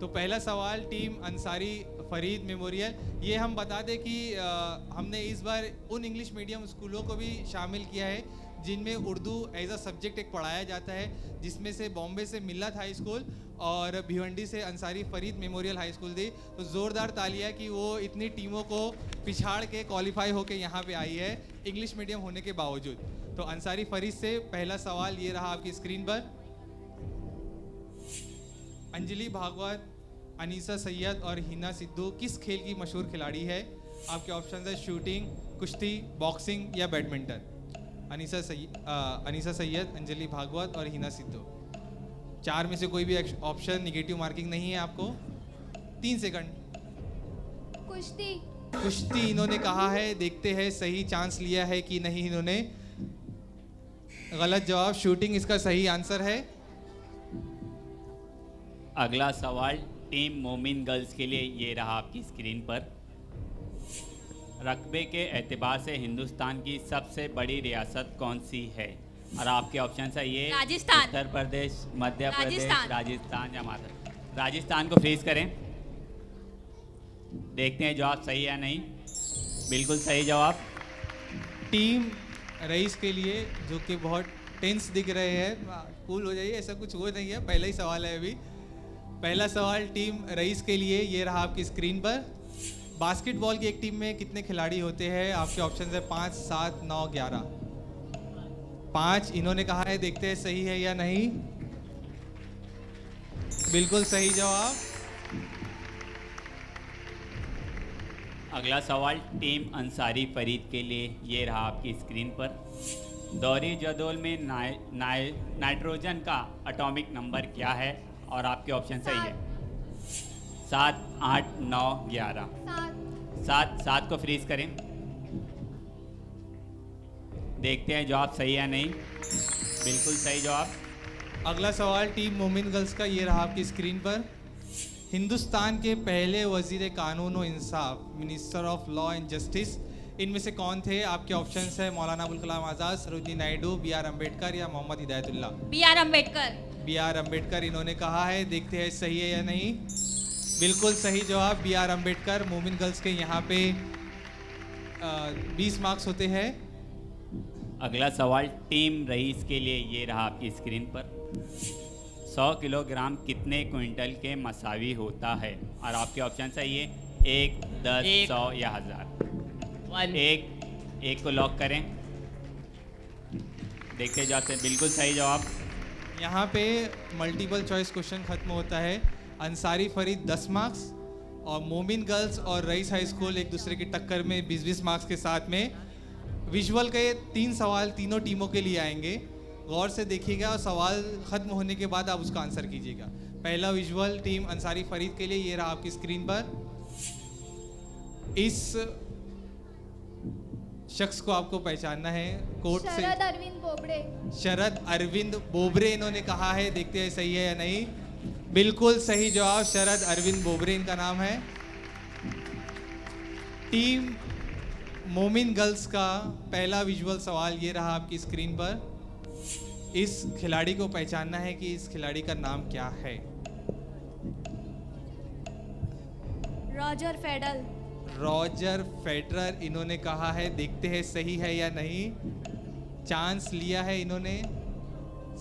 तो पहला सवाल टीम अंसारी फरीद मेमोरियल, ये हम बता दें कि हमने इस बार उन इंग्लिश मीडियम स्कूलों को भी शामिल किया है जिनमें उर्दू एज अ सब्जेक्ट एक पढ़ाया जाता है, जिसमें से बॉम्बे से मिल्लत हाई स्कूल और भिवंडी से Ansari Farid memorial high school थी। तो ज़ोरदार तालियां कि वो इतनी टीमों को पिछाड़ के क्वालिफाई होके यहाँ पे आई है इंग्लिश मीडियम होने के बावजूद। तो अंसारी फरीद से पहला सवाल ये रहा आपकी स्क्रीन पर। अंजलि भागवत, अनीसा सैयद और हिना सिद्धू किस खेल की मशहूर खिलाड़ी है? आपके ऑप्शन है शूटिंग, कुश्ती, बॉक्सिंग या बैडमिंटन। अनीसा सैयद, अंजलि भागवत और हिना सिद्धू। चार में से कोई भी ऑप्शन निगेटिव मार्किंग नहीं है आपको। 3 सेकंड। कुश्ती। कुश्ती इन्होंने कहा है, देखते हैं सही चांस लिया है कि नहीं इन्होंने। गलत जवाब, शूटिंग इसका सही आंसर है। अगला सवाल टीम मोमिन गर्ल्स के लिए ये रहा आपकी स्क्रीन पर। रकबे के एतबार से हिंदुस्तान की सबसे बड़ी रियासत कौन सी है? और आपके ऑप्शन है ये राजस्थान, उत्तर प्रदेश, मध्य प्रदेश, राजस्थान या महाराष्ट्र। राजस्थान को फ्रीज करें, देखते हैं जवाब सही है या नहीं। बिल्कुल सही जवाब। टीम रईस के लिए, जो कि बहुत टेंस दिख रहे हैं, कूल हो जाइए, ऐसा कुछ हो नहीं है, पहला ही सवाल है अभी। पहला सवाल टीम रईस के लिए ये रहा आपकी स्क्रीन पर। बास्केटबॉल की एक टीम में कितने खिलाड़ी होते हैं? आपके ऑप्शन है 5, 7, 9, 11। 5 इन्होंने कहा है, देखते हैं सही है या नहीं। बिल्कुल सही जवाब। अगला सवाल टीम अंसारी फरीद के लिए ये रहा आपकी स्क्रीन पर। दौरी जदोल में नाइट्रोजन का एटॉमिक नंबर क्या है? और आपके ऑप्शन सही है 7, 8, 9, 11। 7 को फ्रीज करें, देखते हैं जवाब सही है नहीं। बिल्कुल सही जवाब। अगला सवाल टीम मोमिन गर्ल्स का ये रहा आपकी स्क्रीन पर। हिंदुस्तान के पहले वजीर कानून और इंसाफ, minister of law and justice, इनमें से कौन थे? आपके ऑप्शंस है मौलाना अबुल कलाम आज़ाद, सरोजिनी नायडू, बी.आर. अम्बेडकर या मोहम्मद हिदायतुल्लाह। बी.आर. अम्बेडकर। बी.आर. अम्बेडकर इन्होंने कहा है, देखते हैं सही है या नहीं। बिल्कुल सही जवाब, बी.आर. अम्बेडकर। मोमिन गर्ल्स के यहाँ पे 20 मार्क्स होते हैं। अगला सवाल टीम रईस के लिए ये रहा आपकी स्क्रीन पर। 100 किलोग्राम कितने क्विंटल के मसावी होता है? और आपके ऑप्शन है ये 1, 10, 100 या 1000। एक को लॉक करें, देखते जाते हैं। बिल्कुल सही जवाब। यहाँ पे मल्टीपल चॉइस क्वेश्चन खत्म होता है। अंसारी फरीद 10 मार्क्स और मोमिन गर्ल्स और रईस हाई स्कूल एक दूसरे की टक्कर में 20-20 मार्क्स के साथ में। विजुअल के 3 सवाल तीनों टीमों के लिए आएंगे, गौर से देखिएगा और सवाल खत्म होने के बाद आप उसका आंसर कीजिएगा। पहला विजुअल टीम अंसारी फरीद के लिए ये रहा आपकी स्क्रीन पर। इस शख्स को आपको पहचानना है कोर्ट से। शरद अरविंद बोबड़े। शरद अरविंद बोबड़े इन्होंने कहा है, देखते हैं सही है या नहीं। बिल्कुल सही जवाब, शरद अरविंद बोबड़े इनका नाम है। टीम मोमिन गर्ल्स का पहला विजुअल सवाल ये रहा आपकी स्क्रीन पर। इस खिलाड़ी को पहचानना है कि इस खिलाड़ी का नाम क्या है। Roger Federer. रॉजर फेडरर इन्होंने कहा है, देखते हैं सही है या नहीं। चांस लिया है इन्होंने,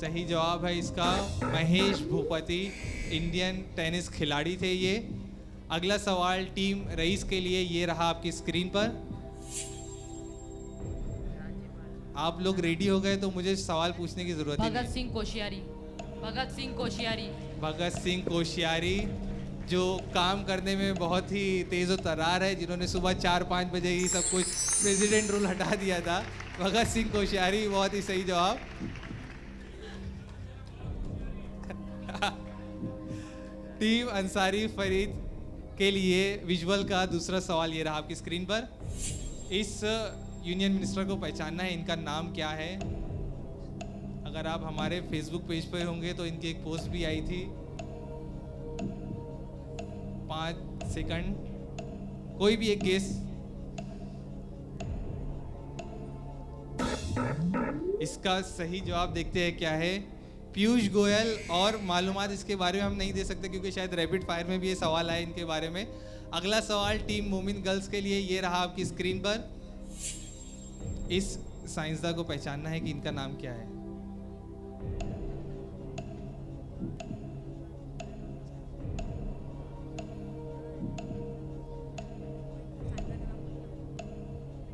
सही जवाब है इसका महेश भूपति, इंडियन टेनिस खिलाड़ी थे ये। अगला सवाल टीम रईस के लिए ये रहा आपकी स्क्रीन पर। आप लोग रेडी हो गए तो मुझे सवाल पूछने की जरूरत नहीं। भगत सिंह कोश्यारी। भगत सिंह कोश्यारी। भगत सिंह कोश्यारी, जो काम करने में बहुत ही तेज़ और तर्रार है, जिन्होंने सुबह 4-5 बजे ही सब कुछ प्रेसिडेंट रूल हटा दिया था। भगत सिंह कोश्यारी, बहुत ही सही जवाब। टीम अंसारी फरीद के लिए विजुअल का दूसरा सवाल ये रहा आपकी स्क्रीन पर। इस यूनियन मिनिस्टर को पहचानना है, इनका नाम क्या है। अगर आप हमारे फेसबुक पेज पर होंगे तो इनकी एक पोस्ट भी आई थी। 5 सेकंड, कोई भी एक गेस। इसका सही जवाब देखते हैं क्या है। पीयूष गोयल, और मालूमात इसके बारे में हम नहीं दे सकते क्योंकि शायद रैपिड फायर में भी ये सवाल आए इनके बारे में। अगला सवाल टीम मोमिन गर्ल्स के लिए, ये रहा आपकी स्क्रीन पर। इस साइंसदान को पहचानना है कि इनका नाम क्या है।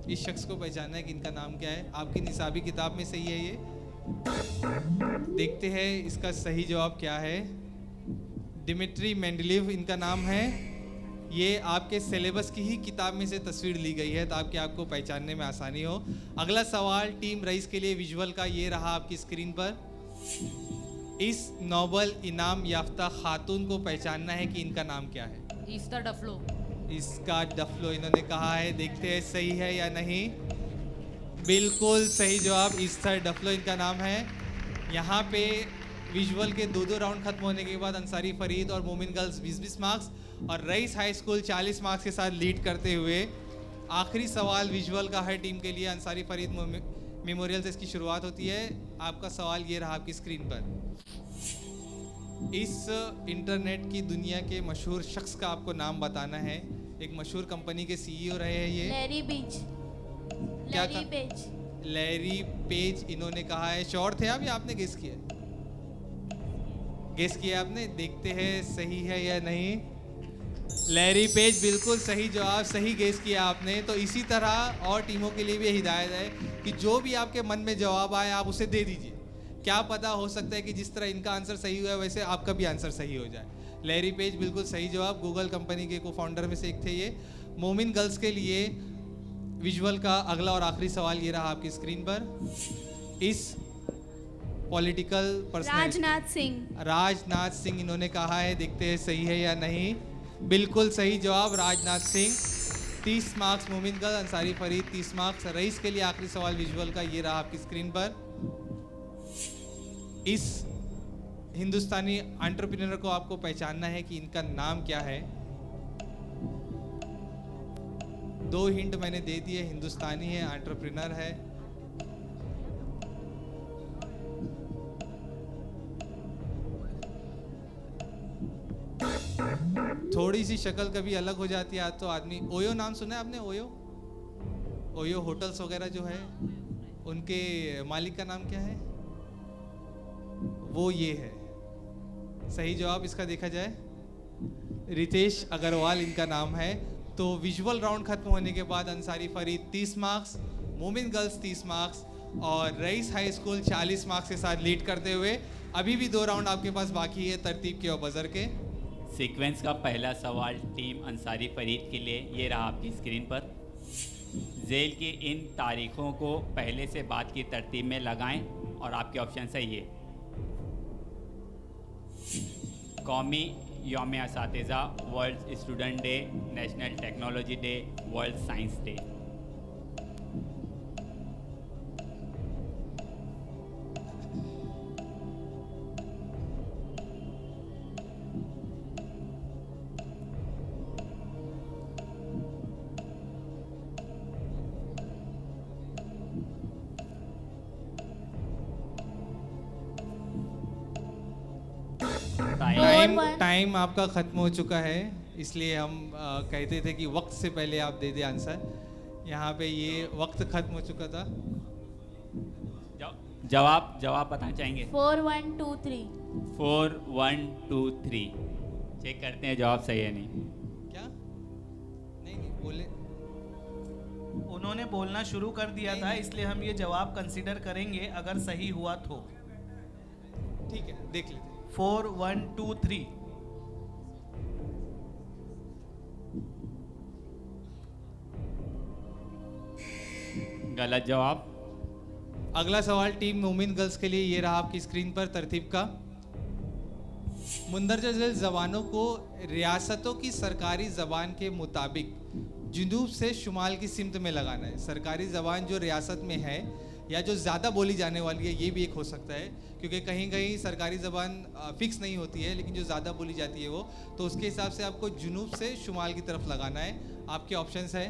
इस शख्स को पहचानना है कि इनका नाम क्या है। आपकी निसाबी किताब में सही है ये। देखते हैं इसका सही जवाब क्या है। डिमिट्री मेंडलीव इनका नाम है। ये आपके सिलेबस की ही किताब में से तस्वीर ली गई है ताकि आपको पहचानने में आसानी हो। अगला सवाल टीम रईस के लिए विजुअल का, ये रहा आपकी स्क्रीन पर। इस नोबेल इनाम याफ्ता खातून को पहचानना है कि इनका नाम क्या है। ईस्टर डफलो। इसका डफलो इन्होंने कहा है। देखते हैं सही है या नहीं। बिल्कुल सही जवाब, ईस्टर डफलो इनका नाम है। यहाँ पे विजुअल के 2-2 राउंड खत्म होने के बाद अंसारी फरीद और मोमिन गर्ल्स 20-20 मार्क्स और रईस हाई स्कूल 40 मार्क्स के साथ लीड करते हुए आखिरी सवाल विजुअल का है टीम के लिए। अंसारी फरीद मेमोरियल से इसकी शुरुआत होती है। आपका सवाल ये रहा आपकी स्क्रीन पर। इस इंटरनेट की दुनिया के मशहूर शख्स का आपको नाम बताना है। एक मशहूर कंपनी के सीईओ रहे हैं ये। Larry page. क्या लैरी पेज। लैरी पेज इन्होंने कहा है। श्योर थे आप या आपने गेस किया? गेस किया आपने। देखते हैं सही है या नहीं। लैरी पेज बिल्कुल सही जवाब, सही गेस किया आपने। तो इसी तरह और टीमों के लिए भी हिदायत है कि जो भी आपके मन में जवाब आए आप उसे दे दीजिए। क्या पता हो सकता है कि जिस तरह इनका आंसर सही हुआ है वैसे आपका भी आंसर सही हो जाए। लैरी पेज बिल्कुल सही जवाब, गूगल कंपनी के को फाउंडर में से एक थे ये। मोमिन गर्ल्स के लिए विजुअल का अगला और आखिरी सवाल ये रहा आपकी स्क्रीन पर। इस पॉलिटिकल पर्सनैलिटी राजनाथ सिंह इन्होंने कहा है। देखते हैं सही है या नहीं। बिल्कुल सही जवाब, राजनाथ सिंह। 30 मार्क्स मोमिन girl, Ansari Farid 30 marks. Rice के लिए आखिरी सवाल विजुअल का, ये रहा आपकी स्क्रीन पर। इस हिंदुस्तानी एंटरप्रेन्योर को आपको पहचानना है कि इनका नाम क्या है। 2 हिंट मैंने दे दिए। हिंदुस्तानी है, एंटरप्रेन्योर है। थोड़ी सी शक्ल कभी अलग हो जाती है तो आदमी। ओयो नाम सुना है आपने? ओयो होटल्स वगैरह जो है उनके मालिक का नाम क्या है? वो ये है। सही जवाब इसका देखा जाए रितेश अग्रवाल इनका नाम है। तो विजुअल राउंड खत्म होने के बाद अंसारी फरीद 30 मार्क्स, मोमिन गर्ल्स 30 मार्क्स और रईस हाई स्कूल 40 मार्क्स के साथ लीड करते हुए अभी भी 2 राउंड आपके पास बाकी है तरतीब के और बजर के। सीक्वेंस का पहला सवाल टीम अंसारी फरीद के लिए, ये रहा आपकी स्क्रीन पर। जेल की इन तारीखों को पहले से बाद की तरतीब में लगाएं और आपके ऑप्शन सही है। कौमी यौम असातिज़ा, world student day, national technology day, world science day. Time आपका खत्म हो चुका है, इसलिए हम कहते थे कि वक्त से पहले आप दे दे आंसर। यहाँ पे ये वक्त खत्म हो चुका था। जवाब बताना चाहेंगे? 4 1 2 3। 4 1 2 3। चेक करते हैं जवाब सही है नहीं। क्या? नहीं बोले। उन्होंने बोलना शुरू कर दिया था, इसलिए हम ये जवाब कंसीडर करेंगे अगर सही हुआ तो। ठीक है, देख लेते हैं। 4 1 2 3। गलत जवाब। अगला सवाल टीम मोमिन गर्ल्स के लिए, ये रहा आपकी स्क्रीन पर तरतीब का। मुंदरजा झील जबानों को रियासतों की सरकारी जबान के मुताबिक जुनूब से शुमाल की सिमत में लगाना है। सरकारी जबान जो रियासत में है या जो ज़्यादा बोली जाने वाली है, ये भी एक हो सकता है क्योंकि कहीं कहीं सरकारी ज़बान फिक्स नहीं होती है, लेकिन जो ज़्यादा बोली जाती है वो, तो उसके हिसाब से आपको जुनूब से शुमाल की तरफ लगाना है। आपके ऑप्शंस है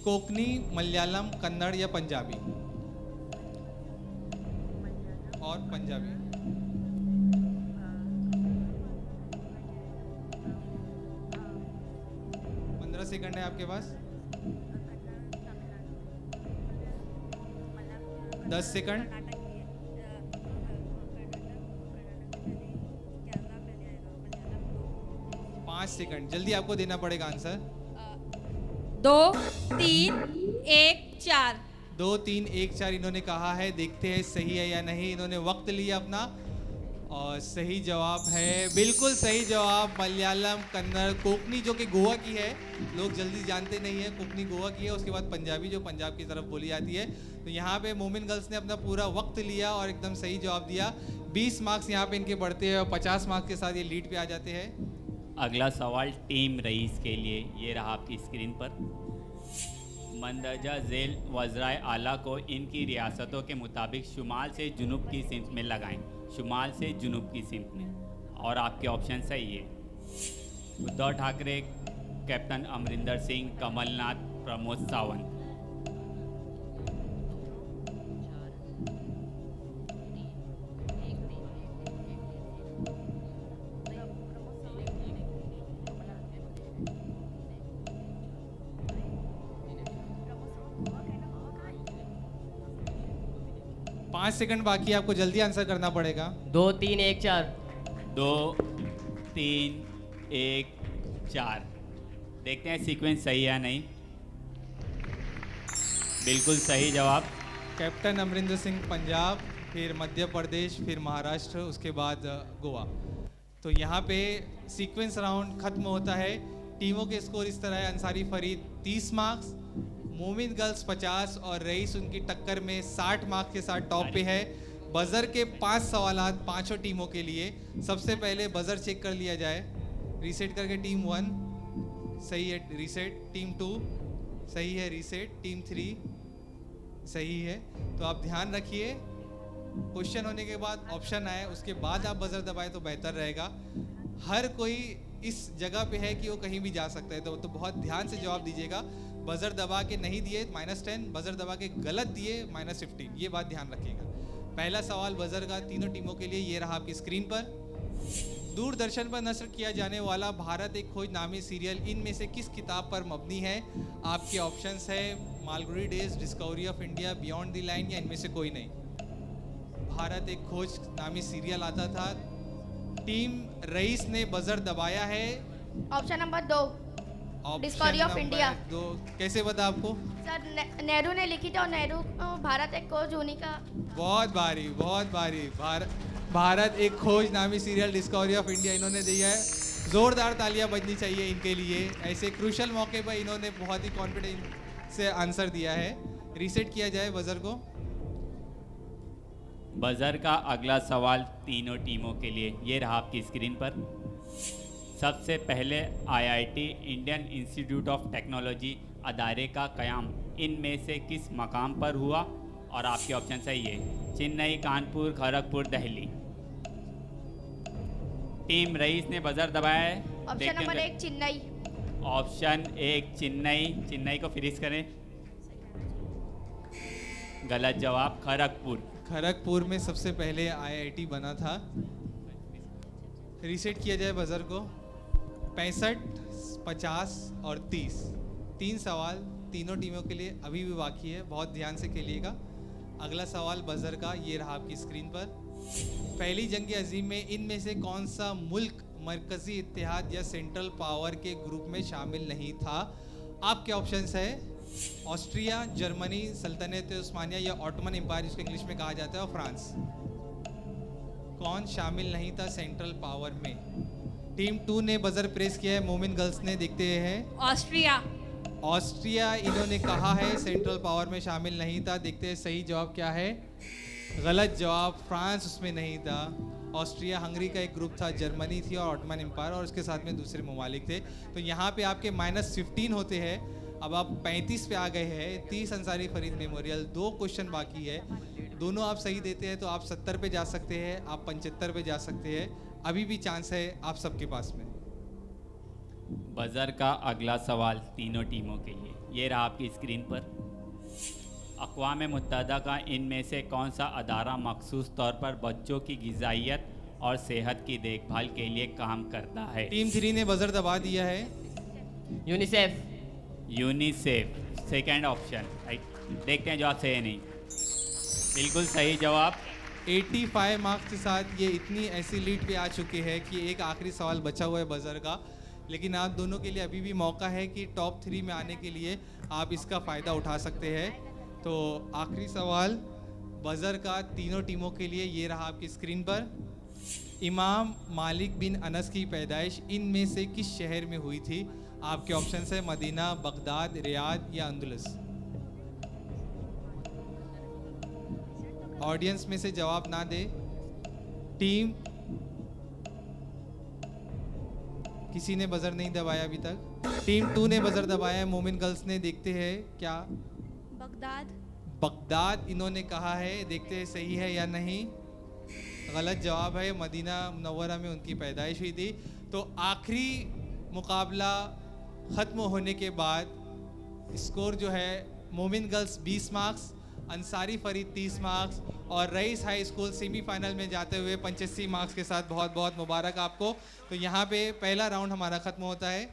कोंकणी, मलयालम, कन्नड़ या पंजाबी। और पंजाबी। पंद्रह सेकंड है आपके पास। 10 सेकंड। 5 सेकंड, जल्दी आपको देना पड़ेगा आंसर। 2 3 1 4। 2 3 1 4 इन्होंने कहा है, देखते हैं सही है या नहीं। इन्होंने वक्त लिया अपना और सही जवाब है, बिल्कुल सही जवाब, मलयालम, कन्नड़, कोंकणी जो कि गोवा की है, लोग जल्दी जानते नहीं है, कोंकणी गोवा की है। उसके बाद पंजाबी जो पंजाब की तरफ बोली जाती है। तो यहाँ पे मोमिन गर्ल्स ने अपना पूरा वक्त लिया और एकदम सही जवाब दिया। 20 मार्क्स यहाँ पे इनके बढ़ते हैं और 50 मार्क्स के साथ ये लीड पे आ जाते हैं। अगला सवाल टीम रईस के लिए, ये रहा आपकी स्क्रीन पर। मंदरजा झेल वज़राए आला को इनकी रियासतों के मुताबिक शुमाल से जुनूब की सिमत में लगाएं। शुमाल से जुनूब की सिमत में। और आपके ऑप्शन सही है। उद्धव ठाकरे, कैप्टन अमरिंदर सिंह, कमलनाथ, प्रमोद सावंत। पाँच सेकंड बाकी है, आपको जल्दी आंसर करना पड़ेगा। 2 3 1 4। 2 3 1 4। देखते हैं सीक्वेंस सही है या नहीं। बिल्कुल सही जवाब। कैप्टन अमरिंदर सिंह पंजाब, फिर मध्य प्रदेश, फिर महाराष्ट्र, उसके बाद गोवा। तो यहाँ पे सीक्वेंस राउंड खत्म होता है। टीमों के स्कोर इस तरह है। अंसारी फरीद 30 मार्क्स, मोमिन गर्ल्स 50 और रईस उनकी टक्कर में 60 मार्क्स के साथ टॉप पे है। बजर के 5 सवालात पांचों टीमों के लिए। सबसे पहले बजर चेक कर लिया जाए, रीसेट करके। टीम 1 सही है, रीसेट। टीम 2 सही है, रीसेट। टीम 3 सही है। तो आप ध्यान रखिए, क्वेश्चन होने के बाद ऑप्शन आए, उसके बाद आप बजर दबाए तो बेहतर रहेगा। हर कोई इस जगह पे है कि वो कहीं भी जा सकता है, तो बहुत ध्यान से जवाब दीजिएगा। बजर दबा के नहीं दिए -10, बजर दबा के गलत दिए -15, ये बात ध्यान रखिएगा। पहला सवाल बजर का तीनों टीमों के लिए, ये रहा आपकी स्क्रीन पर। दूरदर्शन पर नश्र किया जाने वाला भारत एक खोज नामी सीरियल इनमें से किस किताब पर मबनी है? आपके ऑप्शंस है Malgudi days, discovery of India, beyond the line, या इनमें से कोई नहीं। भारत एक खोज नामी सीरियल आता था। टीम रईस ने बजर दबाया है। Option number 2 discovery of India. 2 कैसे पता आपको? सर नेहरू ने लिखी थी और नेहरू भारत एक खोज उन्हीं का। बहुत भारी, बहुत भारी। भारत एक खोज नामी सीरियल डिस्कवरी ऑफ इंडिया इन्होंने दिया है। जोरदार तालियां बजनी चाहिए इनके लिए। ऐसे क्रूशल मौके पर इन्होंने बहुत ही कॉन्फिडेंस से आंसर दिया है। रीसेट किया जाए बजर को। बजर का अगला सवाल तीनों टीमों के लिए, ये रहा आपकी स्क्रीन पर। सबसे पहले IIT Indian Institute of Technology अदारे का क़याम इनमें से किस मकाम पर हुआ? और आपके ऑप्शन सही है, चेन्नई, कानपुर, खड़गपुर, दिल्ली। टीम रईस ने बजर दबाया है। Option number 1 Chennai. Option 1 Chennai. Chennai को फ्रीज करें। गलत जवाब, खड़गपुर। खड़गपुर में सबसे पहले आईआईटी बना था। रीसेट किया जाए बजर को। 65, 50 और 30। 3 सवाल तीनों टीमों के लिए अभी भी बाकी है, बहुत ध्यान से खेलिएगा। अगला सवाल बजर का, ये रहा आपकी स्क्रीन पर। पहली जंग अजीम में इनमें से कौन सा मुल्क मरकजी इत्तेहाद या सेंट्रल पावर के ग्रुप में शामिल नहीं था? आपके ऑप्शंस है ऑस्ट्रिया, जर्मनी, सल्तनत उस्मानिया या ऑटोमन एम्पायर जिसको इंग्लिश में कहा जाता है, और फ्रांस। कौन शामिल नहीं था सेंट्रल पावर में? टीम 2 ने बजर प्रेस किया है, मोमिन गर्ल्स ने। देखते हैं। ऑस्ट्रिया। ऑस्ट्रिया इन्होंने कहा है सेंट्रल पावर में शामिल नहीं था। देखते हैं सही जवाब क्या है। गलत जवाब, फ्रांस उसमें नहीं था। ऑस्ट्रिया हंगरी का एक ग्रुप था, जर्मनी थी और ऑटोमन एम्पायर, और उसके साथ में दूसरे ममालिक थे। तो यहाँ पे आपके -15 होते हैं। अब आप 35 पे आ गए हैं। 30 अंसारी फरीद मेमोरियल। 2 क्वेश्चन बाकी है। दोनों आप सही देते हैं तो आप 70 पे जा सकते हैं, आप 75 पे जा सकते हैं। अभी भी चांस है आप सबके पास में। बजर का अगला सवाल तीनों टीमों के लिए, ये रहा आपकी स्क्रीन पर। अक़वाम मुत्तहदा का इनमें से कौन सा अदारा मखसूस तौर पर बच्चों की ग़िज़ाइयत और सेहत की देखभाल के लिए काम करता है? टीम 3 ने बजर दबा दिया है। UNICEF. UNICEF second option, right. देखते हैं जवाब सही है नहीं। बिल्कुल सही जवाब। 85 मार्क्स के साथ ये इतनी ऐसी लीड पे आ चुके हैं कि एक आखिरी सवाल बचा हुआ है बजर का, लेकिन आप दोनों के लिए अभी भी मौका है कि टॉप 3 में आने के लिए आप इसका फ़ायदा उठा सकते हैं। तो आखिरी सवाल बजर का तीनों टीमों के लिए ये रहा आपकी स्क्रीन पर। इमाम मालिक बिन अनस की पैदाइश इनमें से किस शहर में हुई थी? आपके ऑप्शन है मदीना, बगदाद, रियाद या अंदुलस। ऑडियंस में से जवाब ना दे। टीम किसी ने बजर नहीं दबाया अभी तक। टीम 2 ने बजर दबाया है, मोमिन गर्ल्स ने। देखते हैं क्या बगदाद। बगदाद इन्होंने कहा है, देखते हैं सही है या नहीं। गलत जवाब है, मदीना मुनव्वरा में उनकी पैदाइश हुई थी। तो आखिरी मुकाबला ख़त्म होने के बाद स्कोर जो है मोमिन girls 20 marks, Ansari Farid 30 marks और रईस हाई स्कूल सेमीफाइनल में जाते हुए 85 मार्क्स के साथ। बहुत बहुत मुबारक आपको। तो यहाँ पे पहला राउंड हमारा ख़त्म होता है।